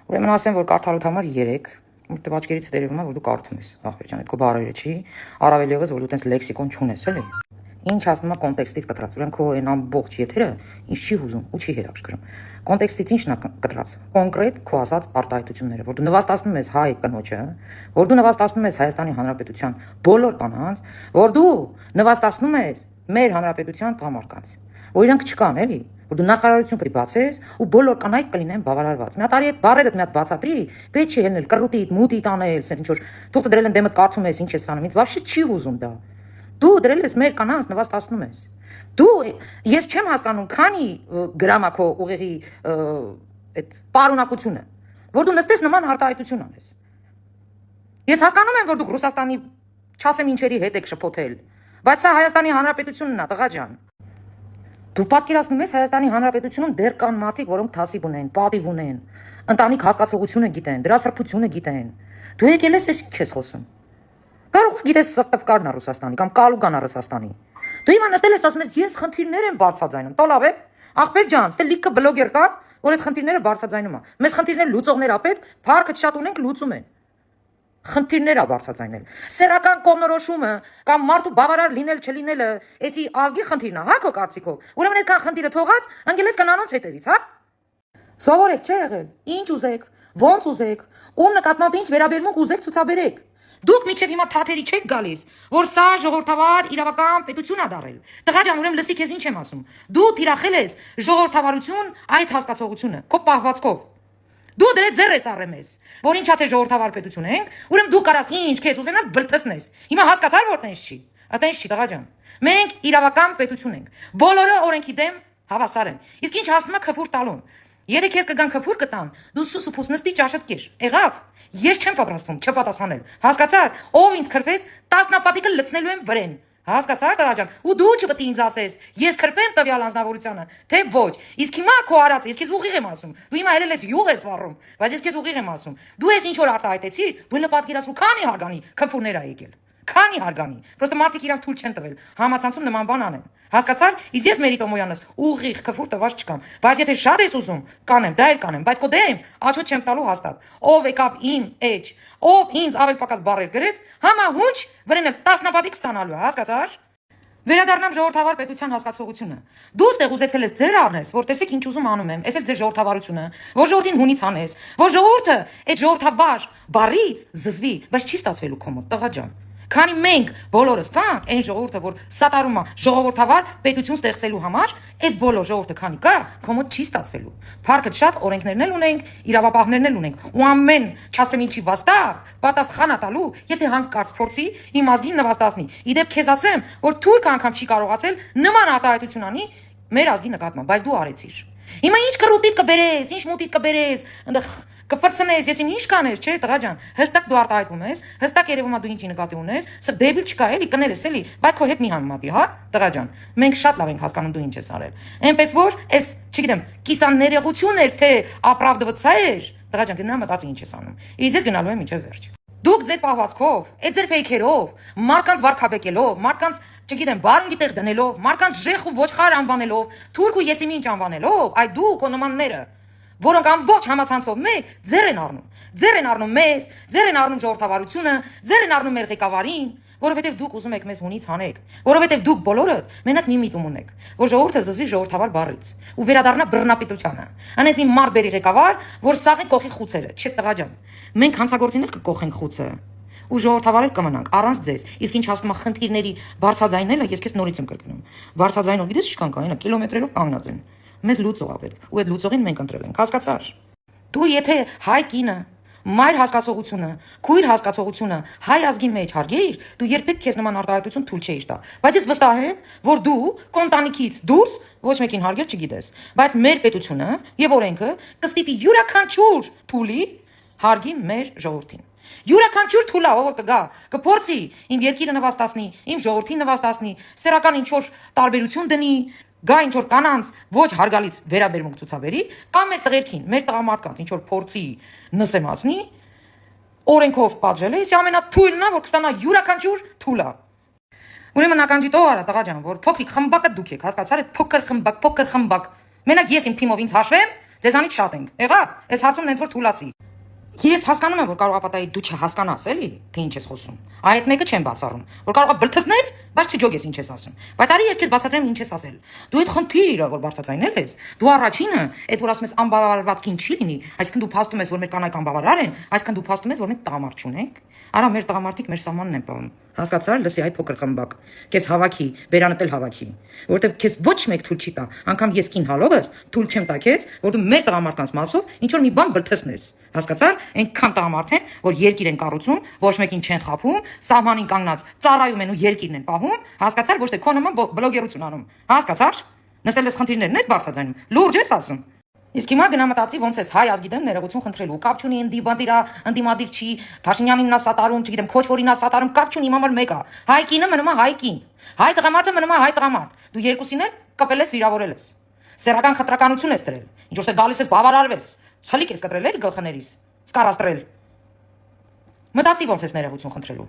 Ուրեմն ասեմ, որ կարդալուց համար 3, որտեղ աչքերից տերևում է, որ դու կարդում ես, ախպեր ջան, այդ քո բառերը չի, առավել ևս, որ դու տենց լեքսիկոն չունես, էլի։ Ինչ ասում է կոնտեքստից կտրած, ուրեմն քո այն ամբողջ եթերը ինչ չի հուզում ու չի հետաքրքրում։ Կոնտեքստից ինչն է կտրած։ Կոնկրետ քո ասած արտահայտությունները, որ դու նվաստացնում ես հայ կնոջը, որ դու նվաստացնում ես Հայաստանի Հանրապետության բոլոր կանանց, որ դու նվաստացնում ես մեր հանրապետության տղամարդկանց, որ իրանք չկան, էլի, որ դու նախարարություն պետք է բացես ու բոլոր կանայք կլինեն բավարարված։ Մի հատ արի այդ բառերդ մի հատ բացատրի, պետք չի հելնել կռուտիդ, մուտիդ անել, ասես ինչ որ թուղթը դրել են դեմդ կարդում ես, ինչ ես անում, ինձ вообще չի հուզում դա։ Դու դրել ես մեր կանանց նվաստացնում ես։ Դու ես չեմ հասկանում, քանի գրամա քո ուղեղի այդ պարունակությունը, որ դու նստես նման արտահայտություն անես։ Ես հասկանում եմ, որ դուք Ռուսաստանի չասեմ ինչերի հետ եք շփոթել, բայց սա Հայաստանի Հանրապետությունն է, տղա ջան։ Դու պատկերացնում ես Հայաստանի Հանրապետությունում դեռ կան մարդիկ, որոնք թասիբ ունեն, պատիվ ունեն, ընտանիք հասկացողությունը գիտեն, դրա սրբությունը գիտեն։ Դու եկել ես ինչ ես խոսում։ Կարող գիտես Սրտվկարն է Ռուսաստանի կամ Կալուգան է Ռուսաստանի։ Դու հիմա նստել ես ասում ես ես խնդիրներ եմ բարձրաձայնում։ Տոլավ է։ Ախպեր ջան, ստե լիքը բլոգեր կա, որ այդ խնդիրները բարձրաձայնում է։ Մեզ խնդիրներ լուծողներ ապետ, փառքը շատ ունենք լուծում են։ Խնդիրներ է բարձրաձայնել։ Սերական կողմնորոշումը կամ մարդու բավարար լինել չլինելը, էսի ազգի խնդիրն է, հա քո կարծիքով։ Ուրեմն այդքան խնդիրը թողած, ընկել ես կանանոց հետևից, հա։ Սովորեք, չէ եղել։ Ինչ ուզեք, ոնց ուզեք, ում նկատմամբ ինչ վերաբերմունք ուզեք ցուցաբերեք։ Դուք միջև հիմա թաթերի չեք գալիս, որ սա ժողովրդավար իրավական պետություն է դարել։ Տղա ջան, ուրեմն լսի քեզ ինչ եմ ասում։ Դու թիրախել ես ժողովրդավարություն այդ հասկացողությունը, քո պահվածքով։ Դու դրե ձեռ ես առեմ ես, որ ինչա թե ժողովրդավար պետություն ենք, ուրեմն դու կարաս ինչ քեզ ուզենաս բրտեսնես։ Հիմա հասկացար որ տենց չի։ Այտենց չի, տղա ջան։ Մենք իրավական պետություն ենք։ Բոլորը օրենքի դեմ հավասար են։ Իսկ ինչ հասնում է քֆուր տալուն։ Եթե քեզ կգան քֆուր կտան, դու սուսուփուս նստի ճաշդ կեր։ Եղավ։ Ես չեմ պատրաստվում չպատասխանել։ Հասկացար։ Ով ինձ քրվեց, տասնապատիկը լցնելու եմ վրեն։ Հասկացար տղա ջան։ Ու դու չպետք է ինձ ասես, ես քրվեմ տվյալ անձնավորությանը, թե ոչ։ Իսկ հիմա քո արածը, ես քեզ ուղիղ եմ ասում։ Դու հիմա ելել ես յուղ ես վառում, բայց ես քեզ ուղիղ եմ ասում։ Դու ես ինչ որ արտահայտեցիր, դու լը պատկերացրու քանի հարգանի քֆուրներ ա եկել։ Քանի հարգանի։ Պրոստը մարդիկ իրանք թույլ չեն տվել համացանցում նման բան անեն։ Հասկացար։ Իսկ ես Մերիտոմոյանս ուղիղ քֆուր տված չկամ։ Բայց եթե շատ ես ուզում, կանեմ, դա էլ կանեմ, բայց քո դեմ աչոտ չեմ տալու հաստատ։ Ով եկավ իմ էջ, ով ինձ ավել պակաս բառեր գրեց, համա հունչ վրենը տասնապատիկ ստանալու է, հասկացար։ Վերադառնամ ժողովրդավար պետության հասկացողությունը։ Դու ստեղ ուզեցել ես ձեր առնես, որ տեսեք ինչ ուզում անում եմ, էս էլ ձեր ժողովրդավարությունը, որ ժողովրդին հունից անես, որ ժողովուրդը այդ ժողովրդավար բարից զզվի, բայց չի ստացվելու քո մոտ, տղա ջան։ Քանի մենք բոլորս կանք այն ժողովուրդը, որ սատարում է ժողովրդավար պետություն ստեղծելու համար, այդ բոլոր ժողովուրդը քանի կա, քո մոտ չի ստացվելու։ Փառքը շատ օրենքներն էլ ունենք, իրավապահներն էլ ունենք, ու ամեն չասեմ ինչի վաստակ պատասխան տալու, եթե հանկարծ փորձի իմ ազգին նվաստացնի։ Իդեպ քեզ ասեմ, որ թուրք անգամ չի կարողացել նման արտահայտություն անի մեր ազգի նկատմամբ, բայց դու արեցիր։ Հիմա ինչ կռուտիդ կբերես, ինչ մուտիդ կբերես, այնտեղ կֆրցնես, ես ինչ կանես, չէ, տղա ջան, հստակ դու արտահայտվում ես, հստակ երևում է դու ինչի նկատի ունես, սա դեբիլ չկա, էլի կներես, էլի, բայց քո հետ մի համեմատի, հա, տղա ջան, մենք շատ լավ ենք հասկանում դու ինչ ես արել։ Այնպես որ, այս, չգիտեմ, կիսաներեղություն էր, թե ապրավդվծա էր, տղա ջան, գնա մտածի ինչ ես անում։ Իսկ ես գնալու եմ մինչև վերջ։ Դուք ձեր պահվածքով, այդ ձեր ֆեյքերով, մարդկանց վարքաբեկելով, մարդկանց, չգիտեմ, բարնգի տեղ դնելով, մարդկանց ժեխ ու ոչխար անվանելով, թուրք ու եսիմի ինչ անվանելով, այդ դու քո նմանները, որոնք ամբողջ համացանցով մեկ ձեր են առնում։ Ձեր են առնում մեզ, ձեր են առնում ժողովրդավարությունը, ձեր են առնում մեր ղեկավարին, որովհետև դուք ուզում եք մեզ հունից հանեք, որովհետև դուք բոլորը մենակ մի միտում ունեք, որ ժողովուրդը զզվի ժողովրդավար բառից ու վերադառնա բռնապետությանը։ Անես մի մարդ բերի ղեկավար, որ սաղի կողի խուցերը, չէ տղա ջան։ Մենք հանցագործիներ կկողենք խուցը ու ժողովրդավարել կմնանք առանց ձեզ։ Իսկ ինչ հասնում է խնդիրների բարձրաձայնելը, ես քեզ նորից եմ կրկնում։ Բարձրաձայնող գիտես ինչքան կա, այնա կիլոմետրերով կանգնած են։ Մեզ լուծող ա պետք, ու այդ լուծողին մենք ընտրել ենք, հասկացար։ Դու եթե հայ կինը, մայր հասկացողությունը, քույր հասկացողությունը հայ ազգին մեջ հարգեիր, դու երբեք քեզ նման արտահայտություն թույլ չէիր տա։ Բայց ես վստահ եմ, որ դու կոնտանիքից դուրս ոչ մեկին հարգել չգիտես։ Բայց մեր պետությունը եւ օրենքը կստիպի յուրաքանչյուր թուլի հարգի մեր ժողովրդին։ Յուրաքանչյուր թուլա, ով կգա, կփորձի իմ երկիրը նվաստացնի, իմ ժողովրդին նվաստացնի, սերական ինչ որ տարբերություն դնի, գա ինչ որ կանանց ոչ հարգալից վերաբերմունք ցուցաբերի, կամ մեր տղերքին, մեր տղամարդկանց ինչ որ փորձի նսեմացնի, օրենքով պատժել է, իսկ ամենաթույլն է, որ կստանա յուրաքանչյուր թուլա։ Ուրեմն ականջի տող արա տղա ջան, որ փոքրիկ խմբակը դուք եք, հասկացար, այդ փոքր խմբակ։ Մենակ ես իմ թիմով ինձ հաշվեմ, Ձեզանից շատ ենք։ Եղավ, այս հարցում նենց որ թուլացի։ Ես հասկանում եմ, որ կարող ապատայի դու չհասկանաս, էլի, թե ինչ ես խոսում։ Այդ մեկը չեմ բացառում, որ կարող է բրթսնես, բայց չջոգես ինչ ես ասում։ Բայց արի ես քեզ բացատրեմ ինչ ես ասել։ Դու այդ խնդիրը, որ բարձրացնել ես, դու առաջինը, այդ որ ասում ես անբավարարվածքին չի լինի, այսինքն դու փաստում ես, որ մեր կանայք անբավարար են, այսինքն դու փաստում ես, որ մենք տղամարդ չունենք։ Արա մեր տղամարդիկ մեր սահմանն են պահում։ Հասկացա՞ր, լսի այ փոքր խմբակ։ Քեզ հավաքի, բերանդ էլ հավաքի, որովհետև քեզ ոչ մեկ թույլ չի տա, անգամ ես կին հալովս թույլ չեմ տա քեզ, որ դու մեր տղամարդկանց մասով ինչ որ մի բան բրթսնես։ Հասկացա՞ր, այնքան տղամարդ են, որ երկիր են կառուցում, ոչ մեկին չեն խափում, սահմանին կանգնած ծառայում են ու երկիրն են պահում, հասկացա՞ր, ոչ թե քո նման բլոգերություն անում։ Հասկացա՞ր։ Նստել ես խնդիրներն ես բարձրացնում։ Լուրջ ես ասում։ Իսկ հիմա գնա մտածի ոնց էս հայ ազգիդեմ ներողություն խնդրելու։ Կապ չունի ընդդիմադիր չի, Փաշինյանին նա սատարում, չգիտեմ, քոչվորին նա սատարում, կապ չունի, իմ համար մեկ է։ Հայ կինը մնում է հայ կին։ Հայ տղամարդը մնում է հայ տղամարդ։ Դու երկուսին էլ կպել ես, վիրավորել ես։ Սեռական խտրականություն ես դրել։ Ինչ որ գալիս ես բավարարվես։ Ցլիկ ես կտրել էլի գլխներիս։ Սկարաստրել։ Մտածի ոնց էս ներողություն խնդրելու։